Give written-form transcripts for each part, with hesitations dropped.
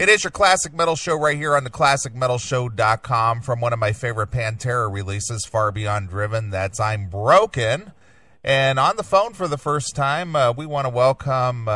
It is your Classic Metal Show right here on the ClassicMetalShow.com from one of my favorite Pantera releases, Far Beyond Driven. That's I'm Broken. And on the phone for the first time, we want to welcome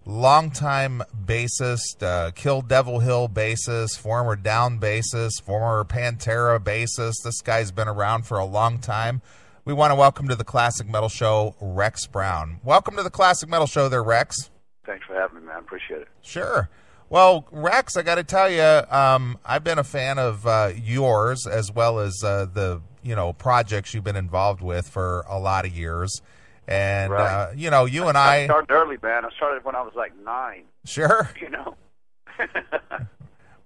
longtime bassist, Kill Devil Hill bassist, former Down bassist, former Pantera bassist. This guy's been around for a long time. We want to welcome to the Classic Metal Show, Rex Brown. Welcome to the Classic Metal Show there, Rex. Thanks for having me, man. Appreciate it. Sure. Well, Rex, I got to tell you, I've been a fan of yours as well as the projects you've been involved with for a lot of years, and right. You and I started early, man. I started when I was like 9. Sure.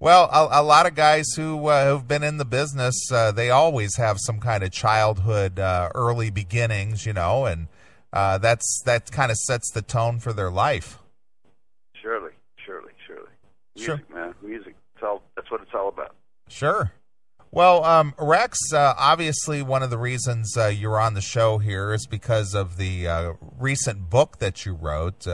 Well, a lot of guys who have been in the business, they always have some kind of childhood, early beginnings, and that kind of sets the tone for their life. Surely. Music, sure. Man. Music. That's what it's all about. Sure. Well, Rex, obviously one of the reasons you're on the show here is because of the recent book that you wrote,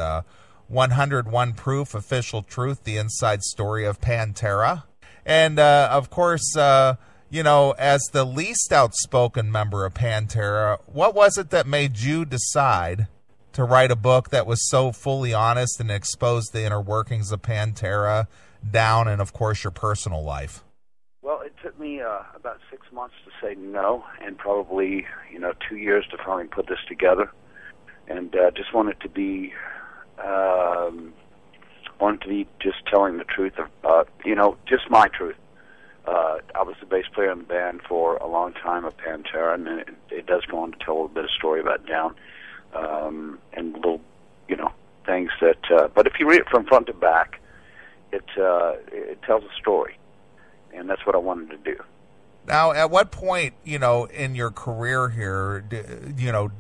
101 Proof, Official Truth, The Inside Story of Pantera. And, of course, as the least outspoken member of Pantera, what was it that made you decide to write a book that was so fully honest and exposed the inner workings of Pantera, Down, and, of course, your personal life? Well, it took me about 6 months to say no, and probably 2 years to finally put this together, and just wanted to be just telling the truth of just my truth. I was the bass player in the band for a long time of Pantera, and it does go on to tell a little bit of story about Down, and little things that. But if you read it from front to back, it tells a story. And that's what I wanted to do. Now, at what point, in your career here,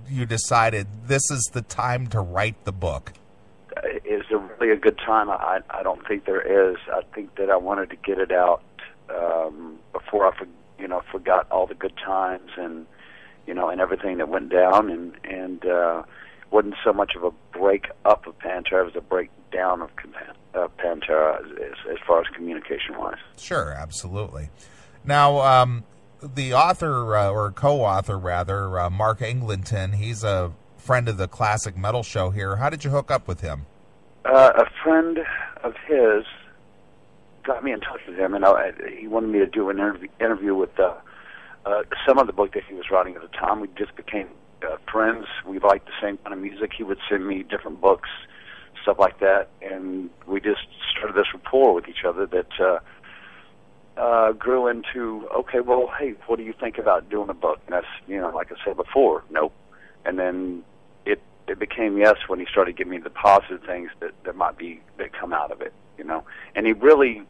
you decided this is the time to write the book? Is there really a good time? I don't think there is. I think that I wanted to get it out before I forgot all the good times and everything that went down, and wasn't so much of a break up of Pantera as a breakdown of Pantera as far as communication-wise. Sure, absolutely. Now, the author, or co-author rather, Mark Eglinton, he's a friend of the Classic Metal Show here. How did you hook up with him? A friend of his got me in touch with him, and he wanted me to do an interview with some of the book that he was writing at the time. We just became friends. We liked the same kind of music. He would send me different books, stuff like that, and we just started this rapport with each other that grew into, okay, well, hey, what do you think about doing a book? And that's, like I said before, nope. And then it became yes when he started giving me the positive things that come out of it, And he really,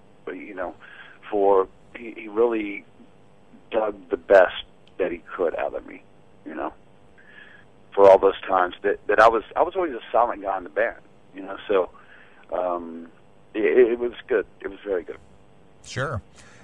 he really dug the best that he could out of me, for all those times that I was always a silent guy in the band, so it was good. It was very good. Sure.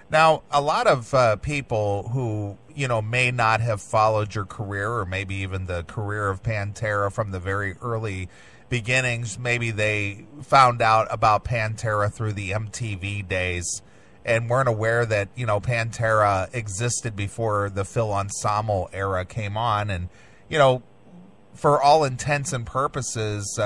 Now, a lot of people who, may not have followed your career or maybe even the career of Pantera from the very early beginnings, maybe they found out about Pantera through the MTV days and weren't aware that, Pantera existed before the Phil Ensemble era came on. And, for all intents and purposes,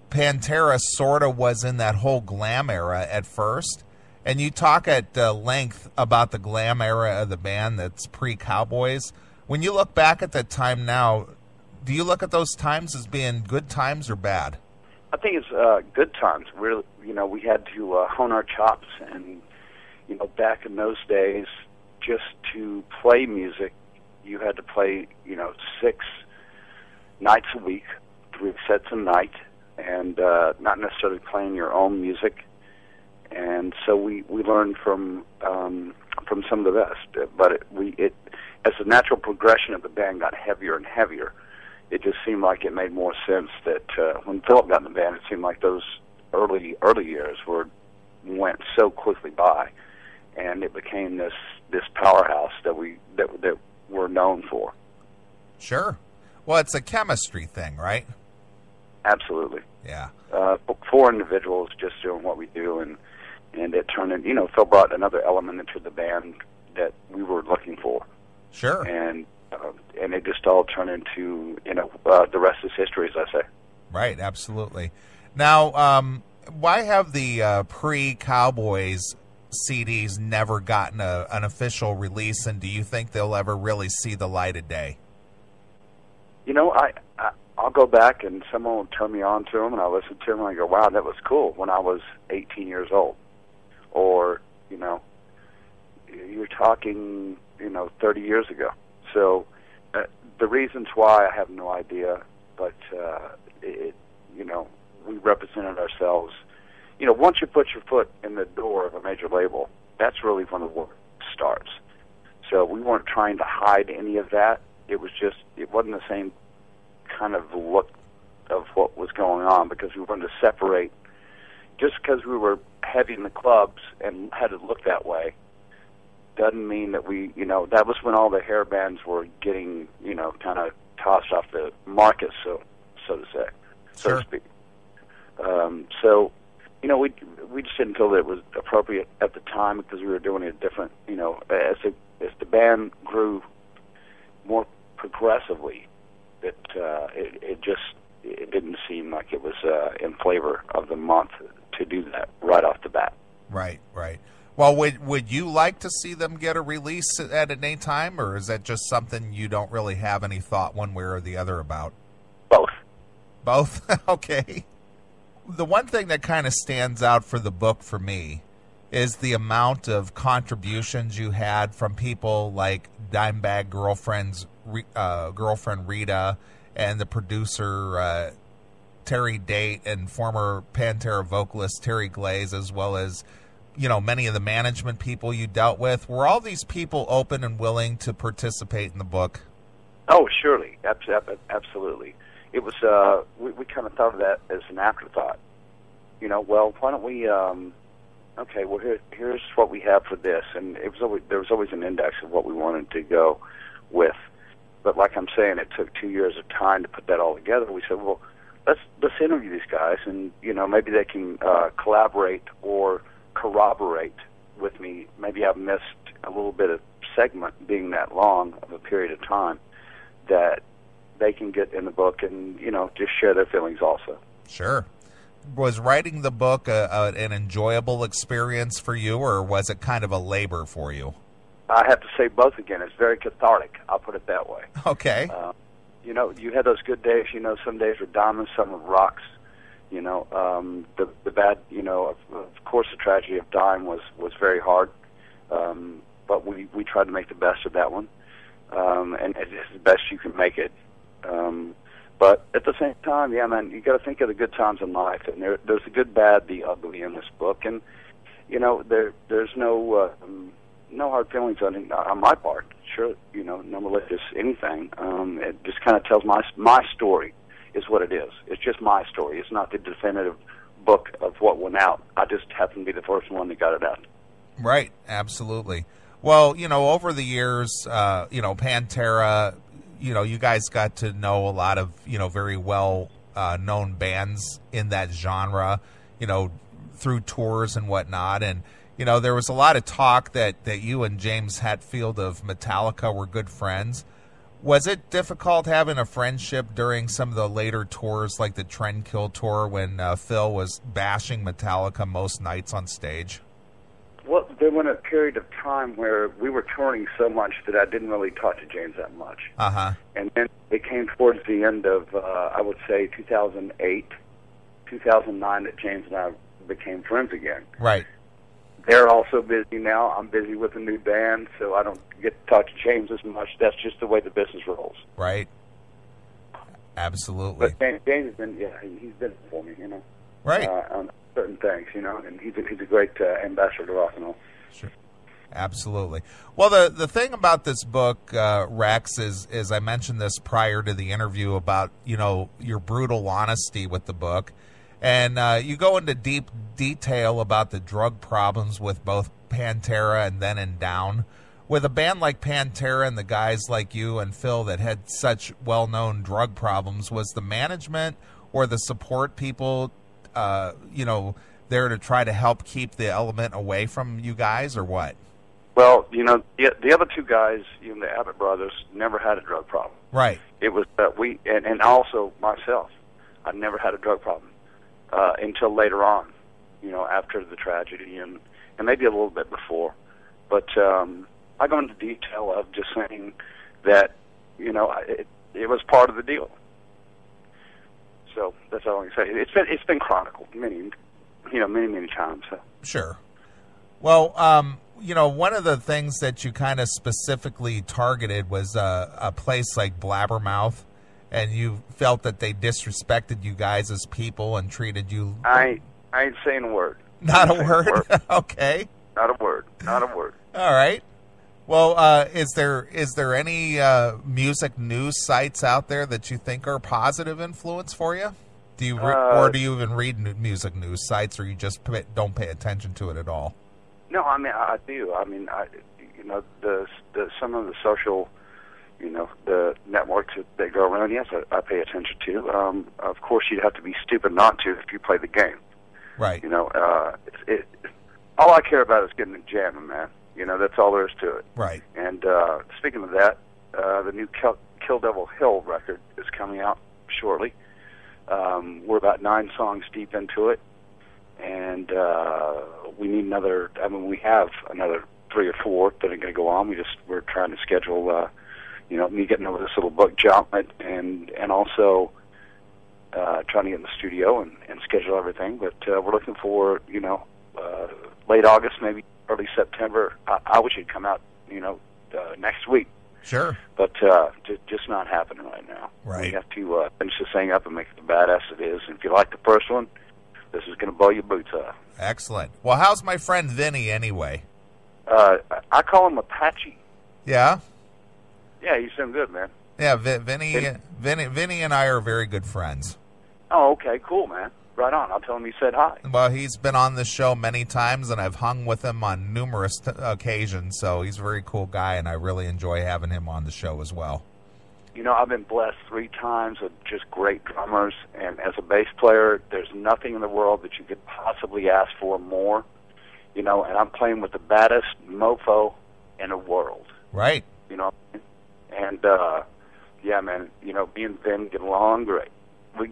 Pantera sort of was in that whole glam era at first. And you talk at length about the glam era of the band that's pre-Cowboys. When you look back at that time now, do you look at those times as being good times or bad? I think it's good times. We had to hone our chops, and back in those days, just to play music, you had to play 6 nights a week, 3 sets a night, and not necessarily playing your own music. And so we learned from some of the best. But it as the natural progression of the band got heavier and heavier, it just seemed like it made more sense that when Philip got in the band, it seemed like those early years went so quickly by, and it became this powerhouse that we're known for. Sure. Well, it's a chemistry thing, right? Absolutely. Yeah. 4 individuals just doing what we do, and you know, Phil brought another element into the band that we were looking for. Sure. And it just all turned into, you know, the rest is history, as I say. Right, absolutely. Now, why have the pre-Cowboys CDs never gotten an official release, and do you think they'll ever really see the light of day? You know, I'll go back and someone will turn me on to them, and I listen to them, and I go, wow, that was cool when I was 18 years old. Or, you know, you're talking, you know, 30 years ago. So the reasons why, I have no idea, but, you know, we represented ourselves. You know, once you put your foot in the door of a major label, that's really when the work starts. So we weren't trying to hide any of that. It was just, it wasn't the same kind of look of what was going on, because we wanted to separate. Just because we were heavy in the clubs and had to look that way doesn't mean that we, you know, that was when all the hair bands were getting, you know, kind of tossed off the market, so to say, so Sure. to speak. So, you know, we just didn't feel that it was appropriate at the time, because we were doing it different. You know, as the band grew more progressively, that it didn't seem like it was in flavor of the month to do that right off the bat. Right, right. Well, would you like to see them get a release at any time, or is that just something you don't really have any thought one way or the other about? Both. Both? Okay. The one thing that kind of stands out for the book for me is the amount of contributions you had from people like Dimebag girlfriend Rita, and the producer Terry Date, and former Pantera vocalist Terry Glaze, as well as, you know, many of the management people you dealt with. Were all these people open and willing to participate in the book? Oh, surely. Absolutely. It was, we kind of thought of that as an afterthought. You know, well, why don't we, okay, well, here's what we have for this. And there was always an index of what we wanted to go with. But like I'm saying, it took 2 years of time to put that all together. We said, well, let's interview these guys, and, you know, maybe they can collaborate or corroborate with me. Maybe I've missed a little bit of segment, being that long of a period of time, that they can get in the book and, you know, just share their feelings also. Sure. Was writing the book an enjoyable experience for you, or was it kind of a labor for you? I have to say both again. It's very cathartic. I'll put it that way. Okay. You know, you had those good days. You know, some days were diamonds, some were rocks. You know, the bad, you know, of course the tragedy of dying was very hard. But we tried to make the best of that one. And it's the best you can make it. But at the same time, yeah, man, you got to think of the good times in life, and there's the good, bad, the ugly in this book, and you know, there's no hard feelings on my part. Sure, you know, no religious anything. It just kind of tells my story is what it is. It's just my story. It's not the definitive book of what went out. I just happen to be the first one that got it out. Right, absolutely. Well, you know, over the years, you know, Pantera, you know, you guys got to know a lot of, you know, very well known bands in that genre, you know, through tours and whatnot. And, you know, there was a lot of talk that you and James Hetfield of Metallica were good friends. Was it difficult having a friendship during some of the later tours, like the Trendkill tour, when Phil was bashing Metallica most nights on stage? Well, there went a period of time where we were touring so much that I didn't really talk to James that much. Uh-huh. And then it came towards the end of, I would say, 2008, 2009, that James and I became friends again. Right. They're also busy now. I'm busy with a new band, so I don't get to talk to James as much. That's just the way the business rolls. Right. Absolutely. But James has been, yeah, he's been for me, you know. Right. On certain things, you know, and he's a great ambassador to rock and roll. Sure. Absolutely. Well, the thing about this book, Rex, is I mentioned this prior to the interview about, you know, your brutal honesty with the book. And you go into deep detail about the drug problems with both Pantera and Then and Down. With a band like Pantera and the guys like you and Phil that had such well-known drug problems, was the management or the support people, you know, there to try to help keep the element away from you guys, or what? Well, the other two guys, the Abbott brothers, never had a drug problem. Right. It was we, and also myself, I never had a drug problem until later on, after the tragedy and maybe a little bit before. But I go into detail of just saying that, it was part of the deal. So that's all I can say. It's been chronicled many times. So. Sure. Well, one of the things that you kind of specifically targeted was a place like Blabbermouth, and you felt that they disrespected you guys as people and treated you. I ain't saying a word. Not a word? Okay. Not a word. Not a word. All right. Well, is there any music news sites out there that you think are positive influence for you? Do you or do you even read music news sites, or you just don't pay attention to it at all? No, I mean I do. I mean, the some of the social, the networks that go around. Yes, I pay attention to. Of course, you'd have to be stupid not to if you play the game. Right. All I care about is getting the jamming, man. That's all there is to it. Right. And speaking of that, the new Kill Devil Hill record is coming out shortly. We're about 9 songs deep into it, and we need another. I mean, we have another 3 or 4 that are going to go on. We're trying to schedule, me getting over this little book jump, and also trying to get in the studio and schedule everything. But we're looking for late August, maybe early September. I wish it'd come out, next week. Sure. But just not happening right now. Right. We have to finish this thing up and make it the badass it is. And if you like the first one, this is going to blow your boots off. Excellent. Well, how's my friend Vinny anyway? I call him Apache. Yeah? Yeah, he's doing good, man. Yeah, Vinny and I are very good friends. Oh, okay, cool, man. Right on. I'll tell him you said hi. Well, he's been on the show many times, and I've hung with him on numerous occasions, so he's a very cool guy, and I really enjoy having him on the show as well. I've been blessed 3 times with just great drummers, and as a bass player, there's nothing in the world that you could possibly ask for more, and I'm playing with the baddest mofo in the world. Right. And, yeah, man, me and Vin get along great.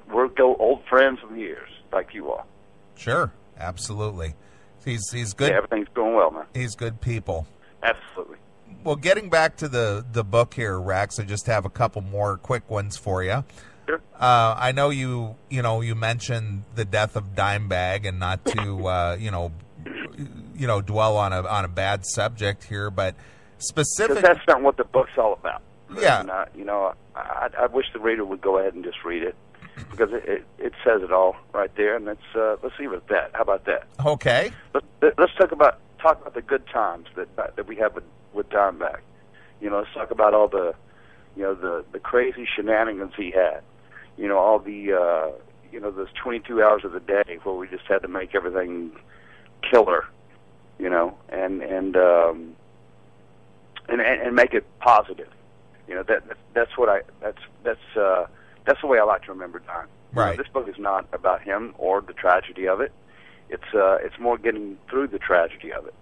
We're old friends of years, like you are. Sure, absolutely. He's good. Yeah, everything's going well, man. He's good people. Absolutely. Well, getting back to the book here, Rex, I just have a couple more quick ones for you. Sure. I know you mentioned the death of Dimebag, and not to dwell on a bad subject here, but specifically, that's not what the book's all about. Yeah. And, I wish the reader would go ahead and just read it, because it says it all right there, and let's leave it at that. How about that? Okay. Let's talk about the good times that we have with Dimebag. Let's talk about all the the crazy shenanigans he had. All the those 22 hours of the day where we just had to make everything killer. And make it positive. That's the way I like to remember Dime. Right. This book is not about him or the tragedy of it. It's more getting through the tragedy of it.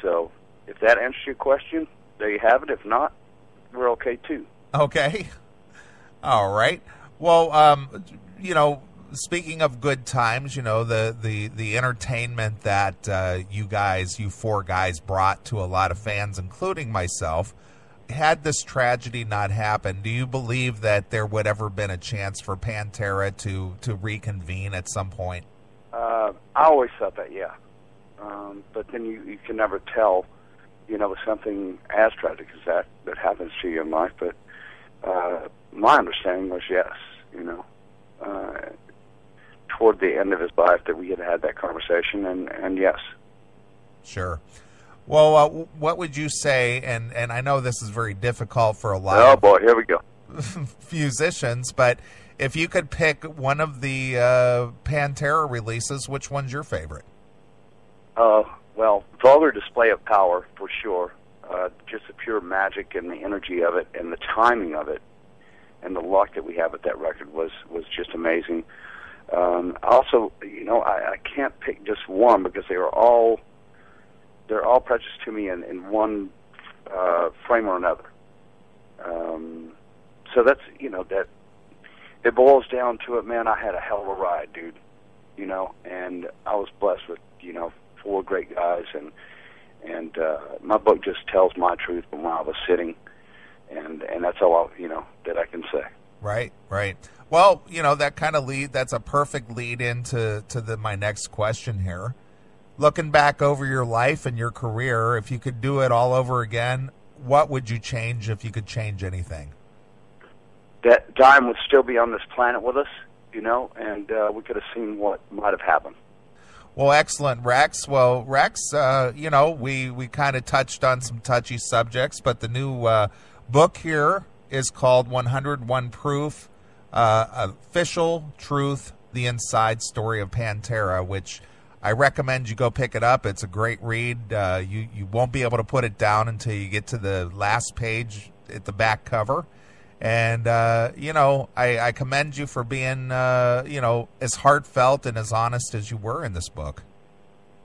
So if that answers your question, there you have it. If not, we're okay too. Okay. All right. Well, speaking of good times, the entertainment that you 4 guys brought to a lot of fans, including myself. Had this tragedy not happened, do you believe that there would ever been a chance for Pantera to reconvene at some point? I always thought that, yeah. But then you can never tell, with something as tragic as that happens to you in life. But my understanding was yes, toward the end of his life that we had that conversation, and yes. Sure. Well, what would you say, and I know this is very difficult for a lot boy, here we go. musicians, but if you could pick one of the Pantera releases, which one's your favorite? Well, Vulgar Display of Power, for sure. Just the pure magic and the energy of it and the timing of it and the luck that we have with that record was just amazing. Also, I can't pick just one because they're all precious to me in one frame or another. So that's, that it boils down to it, man. I had a hell of a ride, dude, and I was blessed with, 4 great guys, and my book just tells my truth from where I was sitting, and that's all that I can say. Right. Well, that kind of that's a perfect lead into my next question here. Looking back over your life and your career, if you could do it all over again, what would you change if you could change anything? That Dime would still be on this planet with us, and we could have seen what might have happened. Well, excellent, Rex. Well, Rex, we kind of touched on some touchy subjects, but the new book here is called 101 Proof, Official Truth, The Inside Story of Pantera, which I recommend you go pick it up. It's a great read. You won't be able to put it down until you get to the last page at the back cover. And, I commend you for being, as heartfelt and as honest as you were in this book.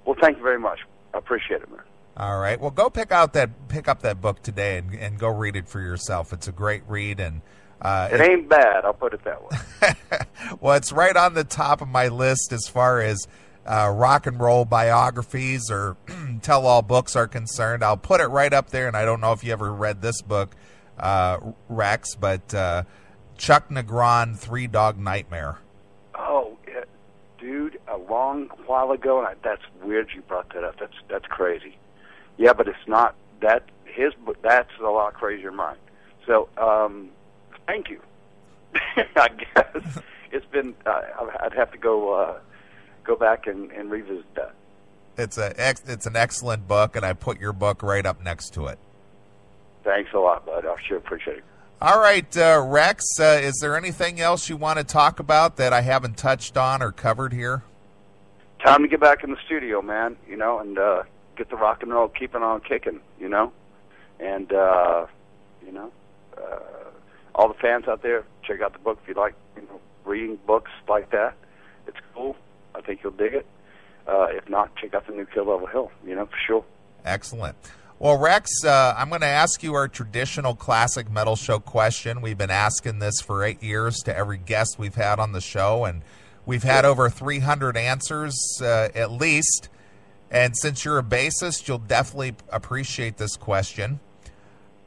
Well, thank you very much. I appreciate it, man. All right. Well, go pick up that book today and go read it for yourself. It's a great read. And it ain't bad. I'll put it that way. Well, it's right on the top of my list as far as rock and roll biographies or tell-all books are concerned. I'll put it right up there, and I don't know if you ever read this book, Rex, but Chuck Negron, Three Dog Nightmare. Oh, yeah, dude, a long while ago, and that's weird you brought that up. That's crazy. Yeah, but it's not that his book. That's a lot crazier than mine. So, thank you. I guess it's been. I'd have to go back and revisit that. It's an excellent book, and I put your book right up next to it. Thanks a lot, bud. I sure appreciate it. All right, Rex, is there anything else you want to talk about that I haven't touched on or covered here? Time to get back in the studio, man, and get the rock and roll keeping on kicking, and, all the fans out there, check out the book if you like, reading books like that. It's cool. I think you'll dig it. If not, check out the new Kill Level Hill, for sure. Excellent. Well, Rex, I'm going to ask you our traditional classic metal show question. We've been asking this for 8 years to every guest we've had on the show, and we've had over 300 answers at least. And since you're a bassist, you'll definitely appreciate this question.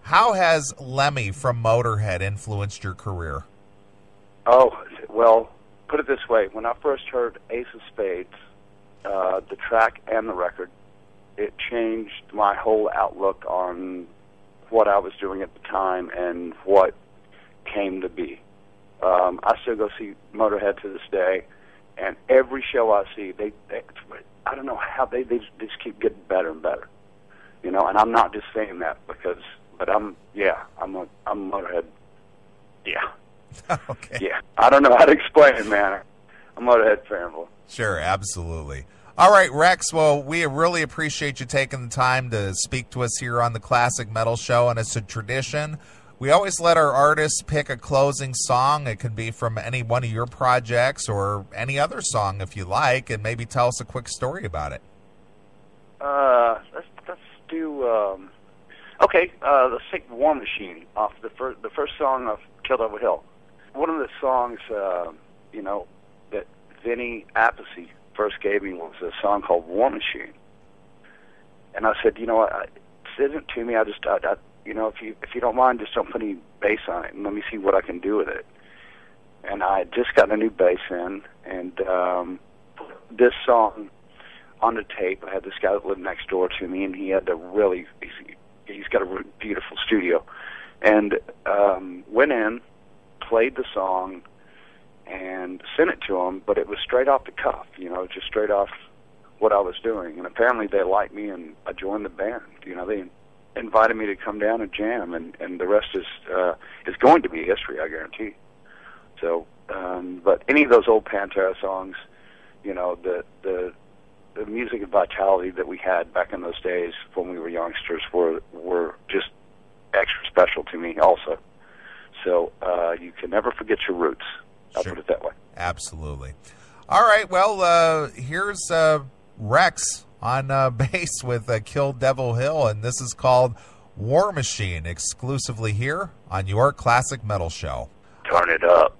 How has Lemmy from Motorhead influenced your career? Oh, well, put it this way. When I first heard Ace of Spades, the track and the record, it changed my whole outlook on what I was doing at the time and what came to be. I still go see Motorhead to this day, and every show I see, they I don't know how they just keep getting better and better, and I'm not just saying that but I'm Motorhead, yeah. Okay. Yeah, I don't know how to explain it, man. I'm a Motorhead fan. Sure, absolutely. All right, Rex, well, we really appreciate you taking the time to speak to us here on the Classic Metal Show, and it's a tradition. We always let our artists pick a closing song. It can be from any one of your projects or any other song if you like, and maybe tell us a quick story about it. Let's do, okay, let's take War Machine off the first song of Kill Level Hill. One of the songs, that Vinny Appice first gave me was a song called War Machine, and I said, send it to me. If you don't mind, just don't put any bass on it, and let me see what I can do with it. And I had just gotten a new bass in, and this song on the tape. I had this guy that lived next door to me, and he had he's got a beautiful studio, and went in, played the song, and sent it to them, but it was straight off the cuff, just straight off what I was doing. And apparently they liked me, and I joined the band. They invited me to come down and jam, and the rest is going to be history, I guarantee. So, but any of those old Pantera songs, the music and vitality that we had back in those days when we were youngsters were just extra special to me also. So you can never forget your roots. I'll put it that way. Absolutely. All right, well, here's Rex on bass with Kill Devil Hill, and this is called War Machine, exclusively here on your Classic Metal Show. Turn it up.